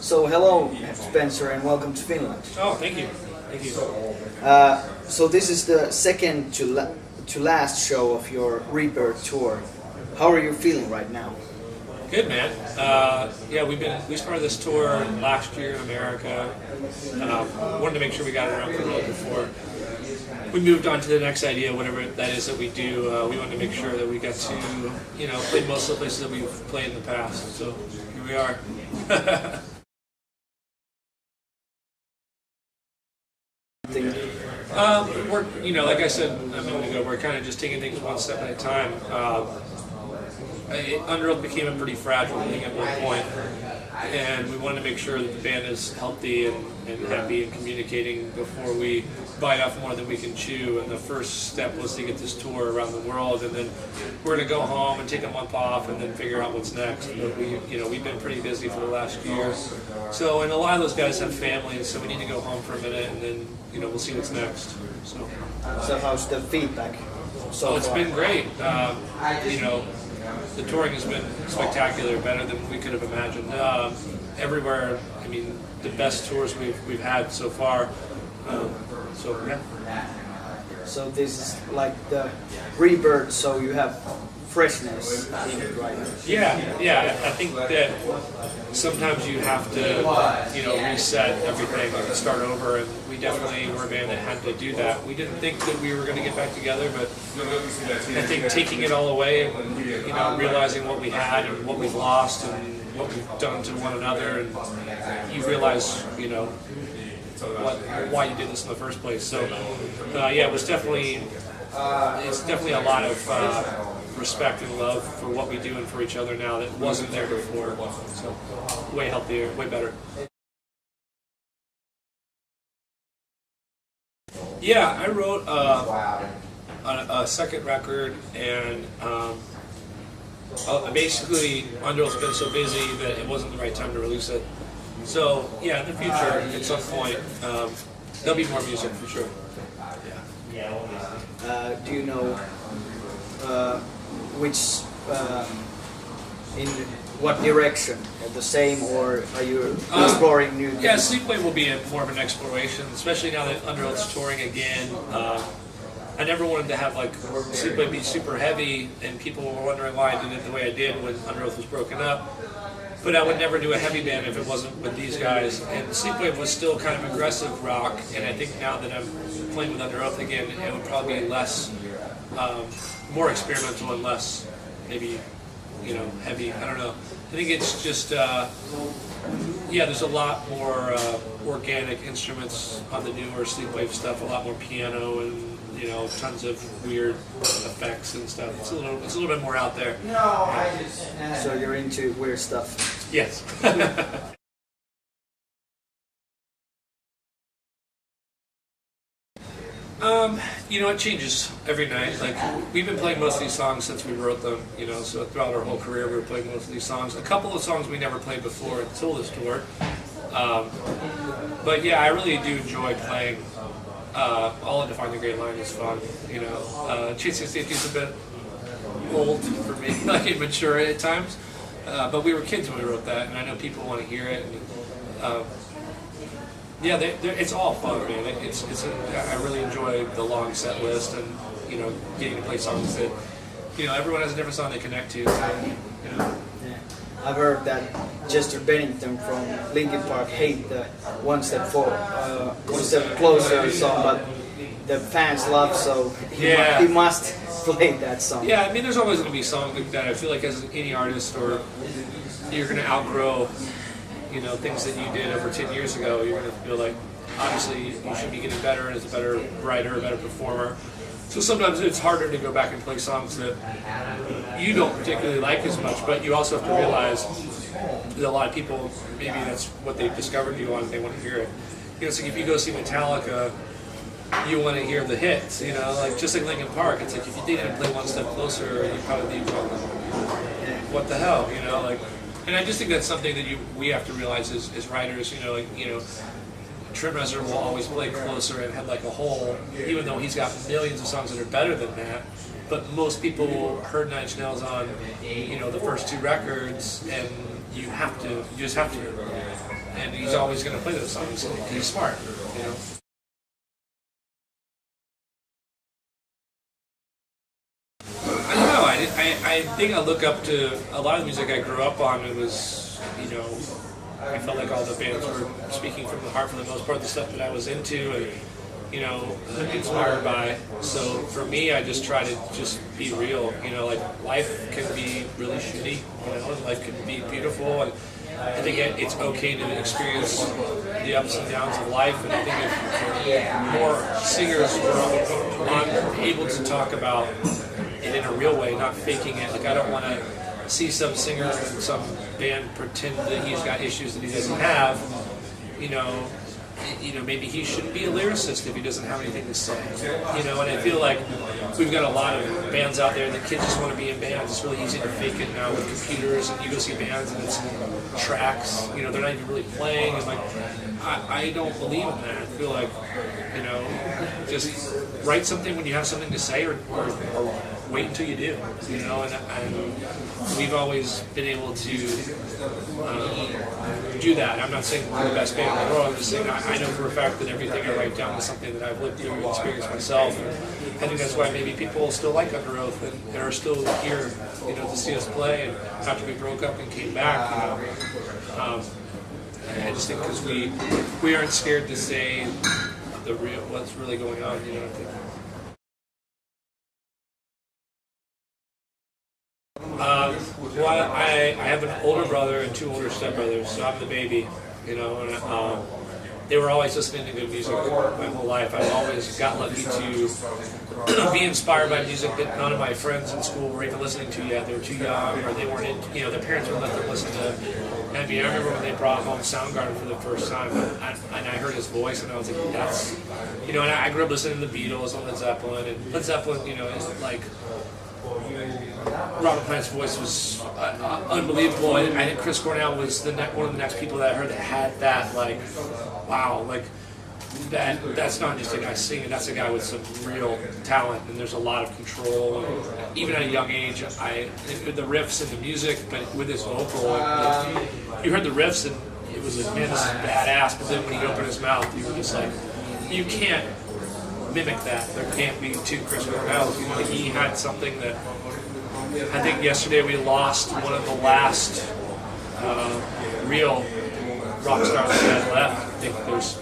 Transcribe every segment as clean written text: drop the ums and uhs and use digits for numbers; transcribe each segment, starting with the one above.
So hello, Spencer, and welcome to Finland. Oh, thank you. Thank you. So this is the second to last show of your Rebirth tour. How are you feeling right now? Good, man. Yeah, we started this tour last year in America. Wanted to make sure we got it around the road before we moved on to the next idea, whatever that is that we do. We wanted to make sure that we got to, play most of the places that we've played in the past. So here we are. We're, like I said a minute ago, we're kind of just taking things one step at a time. Underoath became a pretty fragile thing at one point, and we wanted to make sure that the band is healthy and happy and communicating before we bite off more than we can chew. And the first step was to get this tour around the world, and then we're going to go home and take a month off and then figure out what's next. But we've been pretty busy for the last year, so and a lot of those guys have families, so we need to go home for a minute, and then we'll see what's next. So how's the feedback so it's far? been great. The touring has been spectacular, better than we could have imagined. Everywhere, the best tours we've had so far. Yeah. So this is like the rebirth, so you have freshness in it, right? Yeah. I think that sometimes you have to, reset everything and start over, and we definitely were a band that had to do that. We didn't think that we were going to get back together, but I think taking it all away and, realizing what we had and what we've lost and what we've done to one another, and you realize, why you did this in the first place. So, it was definitely, it's definitely a lot of respect and love for what we do and for each other now that wasn't there before. So, way healthier, way better. Yeah, I wrote a second record, and basically Underoath's been so busy that it wasn't the right time to release it. So, in the future, at some point, there'll be more music for sure. Do you know which, in what direction? The same, or are you exploring new things? Yeah, Sleepwave will be more of an exploration, especially now that Underoath's touring again. I never wanted to have Sleepwave be super heavy, and people were wondering why I did it the way I did when Underoath was broken up. But I would never do a heavy band if it wasn't with these guys. And Sleepwave was still kind of aggressive rock, and I think now that I'm playing with Underoath again, it would probably be less, more experimental and less, maybe, heavy. I don't know. I think it's just, there's a lot more organic instruments on the newer Sleepwave stuff, a lot more piano and, tons of weird effects and stuff. It's a little bit more out there. So you're into weird stuff? Yes. It changes every night. We've been playing most of these songs since we wrote them, so throughout our whole career we were playing most of these songs. A couple of songs we never played before until this tour. But yeah, I really do enjoy playing. All in Define the Great Line is fun, Chasing Safety is a bit old for me, immature at times. But we were kids when we wrote that, and I know people want to hear it. And, it's all fun, man. I really enjoy the long set list and getting to play songs that everyone has a different song they connect to. Yeah. I've heard that Chester Bennington from Linkin Park hate the One Step Closer song, but the fans love, so he must play that song. Yeah, there's always going to be songs like that. I feel like as any artist, or you're going to outgrow things that you did over 10 years ago. You're going to feel like, obviously, you should be getting better as a better writer, a better performer. So sometimes it's harder to go back and play songs that you don't particularly like as much, but you also have to realize that a lot of people, maybe that's what they've discovered you on, and they want to hear it. It's like if you go see Metallica, you want to hear the hits, just like Linkin Park. It's like if you didn't play One Step Closer, you'd probably be going, what the hell, And I just think that's something that we have to realize as writers, Tremrezer will always play Closer and Head Like a Hole, even though he's got millions of songs that are better than that. But most people heard Nine Inch Nails on, the first two records, and you just have to. And he's always going to play those songs. He's smart, you know. I don't know. I think I look up to a lot of the music I grew up on. It was, you know, I felt like all the bands were speaking from the heart for the most part, the stuff that I was into and, you know, inspired by. So for me, I just try to just be real. You know, like life can be really shitty, you know, and life can be beautiful. And I think it's okay to experience the ups and downs of life. And I think if more singers were able to talk about it in a real way, not faking it. Like I don't want to see some singer in some band pretend that he's got issues that he doesn't have. You know, maybe he shouldn't be a lyricist if he doesn't have anything to say. You know, and I feel like we've got a lot of bands out there that kids just want to be in bands. It's really easy to fake it now with computers, and you go see bands and it's tracks. You know, they're not even really playing. And like, I don't believe in that. I feel like, you know, just write something when you have something to say, or wait until you do. You know, and we've always been able to do that. I'm not saying we're the best band in the world. I'm just saying I know for a fact that everything I write down is something that I've lived through and experienced myself. And I think that's why maybe people still like Underoath and are still here, you know, to see us play. And after we broke up and came back, you know, I just think because we aren't scared to say the real what's really going on. You know what I think. Well, I have an older brother and 2 older stepbrothers, so I'm the baby, you know, and they were always listening to good music my whole life. I always got lucky to be inspired by music that none of my friends in school were even listening to yet. They were too young, or they weren't in, you know, their parents wouldn't let them listen to NBA. I remember when they brought home Soundgarden for the first time, and I heard his voice, and I was like, that's, you know, and I grew up listening to the Beatles and Led Zeppelin, and Led Zeppelin, you know, is like, Robert Plant's voice was unbelievable. I think Chris Cornell was one of the next people that I heard that had that, like, wow, like, that's not just a guy singing, that's a guy with some real talent, and there's a lot of control. And even at a young age, the riffs and the music, but with his vocal, you heard the riffs, and it was like, man, this is badass, but then when he opened his mouth, you were just like, you can't mimic that. There can't be 2 Chris Cornells. You know, he had something that I think yesterday we lost one of the last real rock stars that had left. I think there's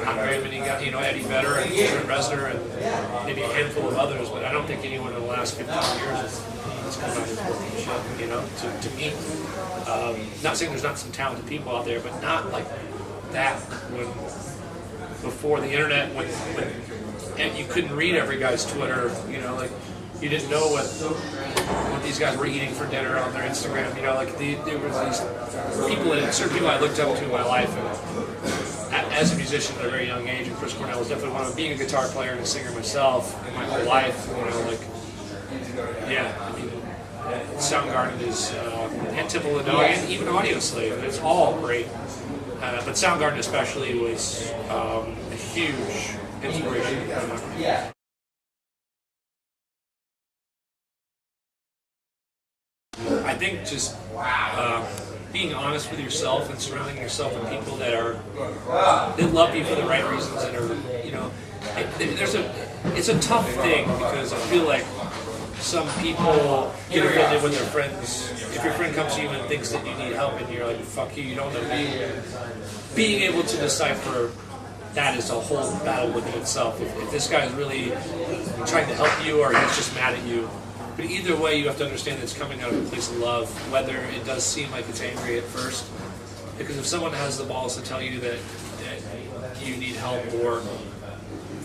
not very many guys, you know, Eddie Vedder and Trent Reznor and maybe a handful of others, but I don't think anyone in the last 15 years has come out with working shit, you know, to me. Not saying there's not some talented people out there, but not like that before the internet, and you couldn't read every guy's Twitter, you know, like you didn't know what these guys were eating for dinner on their Instagram, you know, like there was these people, certain people I looked up to in my life, and as a musician at a very young age, and Chris Cornell was definitely one of them. Being a guitar player and a singer myself my whole life, you know, like, yeah, I mean, Soundgarden is and Temple of the Dog, and even Audio Slave, it's all great. But Soundgarden especially was a huge inspiration. I think just being honest with yourself and surrounding yourself with people that love you for the right reasons, and are, you know, it's a tough thing, because I feel like some people get offended when their friends, if your friend comes to you and thinks that you need help and you're like, fuck you, you don't know. Being able to decipher that is a whole battle within itself. If this guy is really trying to help you or he's just mad at you. But either way, you have to understand that it's coming out of a place of love, whether it does seem like it's angry at first. Because if someone has the balls to tell you that you need help, or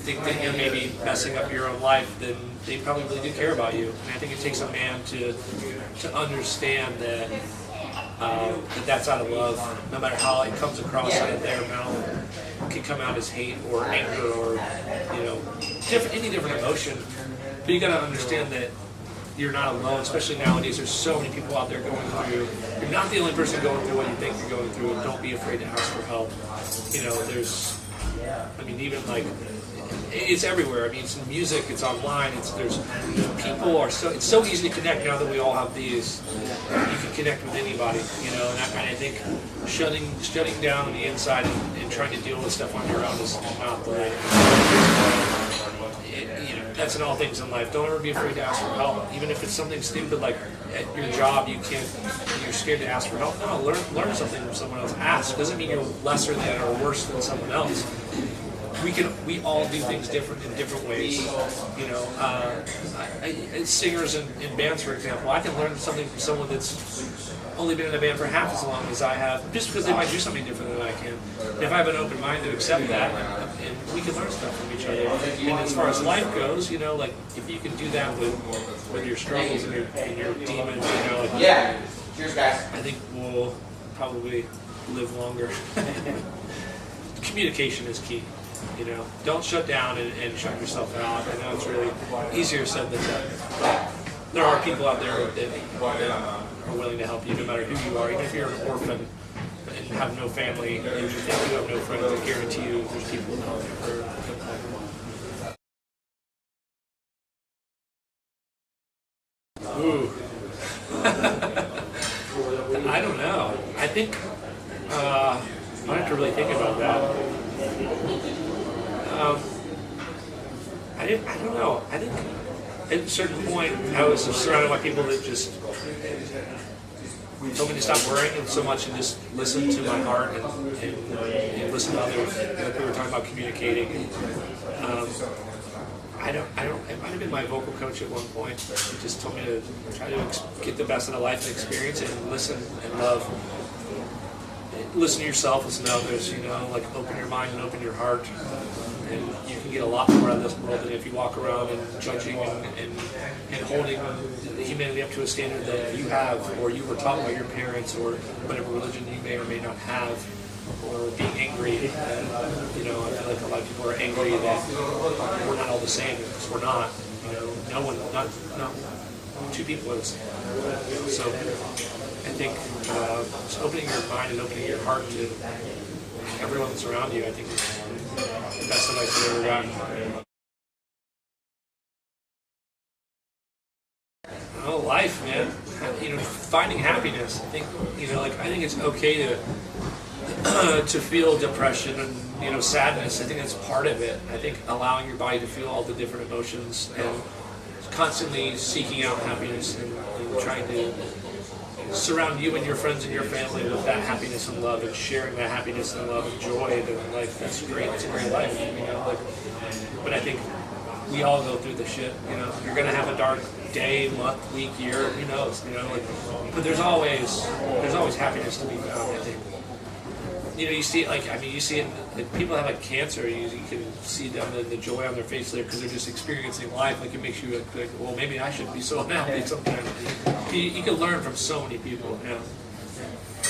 think that you're maybe messing up your own life, then they probably really do care about you. And I think it takes a man to understand that that's out of love, no matter how it comes across out of their mouth. It can come out as hate or anger or, you know, any different emotion. But you got to understand that you're not alone, especially nowadays. There's so many people out there going through. You're not the only person going through what you think you're going through, and don't be afraid to ask for help. You know, I mean, even like it's everywhere. I mean, it's in music, it's online. There's people are it's so easy to connect now that we all have these. You can connect with anybody, you know. And I think shutting down on the inside and trying to deal with stuff on your own is not the way. That's in all things in life. Don't ever be afraid to ask for help, even if it's something stupid like at your job. You're scared to ask for help. No, learn something from someone else. Ask doesn't mean you're lesser than or worse than someone else. We all do things different in different ways. You know, singers in bands, for example, I can learn something from someone that's only been in a band for half as long as I have, just because they might do something different than I can. And if I have an open mind to accept that, and we can learn stuff from each other. And as far as life goes, you know, like if you can do that with your struggles and your demons, you know, like, yeah. Cheers, guys. I think we'll probably live longer. Communication is key. You know, don't shut down and shut yourself out. I know it's really easier said than done. But there are people out there that are willing to help you no matter who you are. Even if you're an orphan and have no family and you think you have no friends, I guarantee you there's people who help you. Ooh. I don't know. I think I have to really think about that. I don't know. I think at a certain point I was surrounded by people that just told me to stop worrying so much and just listen to my heart and listen to others. Like we were talking about communicating. It might have been my vocal coach at one point. He just told me to try to get the best out of life and experience it and listen and love. Listen to yourself, listen to others, you know, like open your mind and open your heart. And you can get a lot more out of this world than if you walk around and judging and holding humanity up to a standard that you have or you were taught by your parents or whatever religion you may or may not have, or being angry. You know, I feel like a lot of people are angry that we're not all the same because we're not. You know, no one, not two people are the same. So I think just opening your mind and opening your heart to everyone that's around you, I think is the best advice I've ever gotten. Oh, life, man. You know, finding happiness. I think, you know, like I think it's okay to feel depression and, you know, sadness. I think that's part of it. I think allowing your body to feel all the different emotions and constantly seeking out happiness and trying to surround you and your friends and your family with that happiness and love and sharing that happiness and love and joy in life. That's great. It's a great life, you know. Like, but I think we all go through the shit. You know, you're gonna have a dark day, month, week, year. Who knows? You know, like, but there's always happiness to be found. I think. You know, you see it like, I mean, you see it, like, people have like cancer, you can see them, the joy on their face there because they're just experiencing life. Like, it makes you like, well, maybe I should be so unhappy sometimes. You can learn from so many people. Yeah.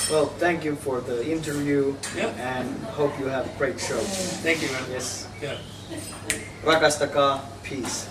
Well, thank you for the interview, yeah, and hope you have a great show. Thank you, man. Yes. Yeah. Rakastakaa, peace.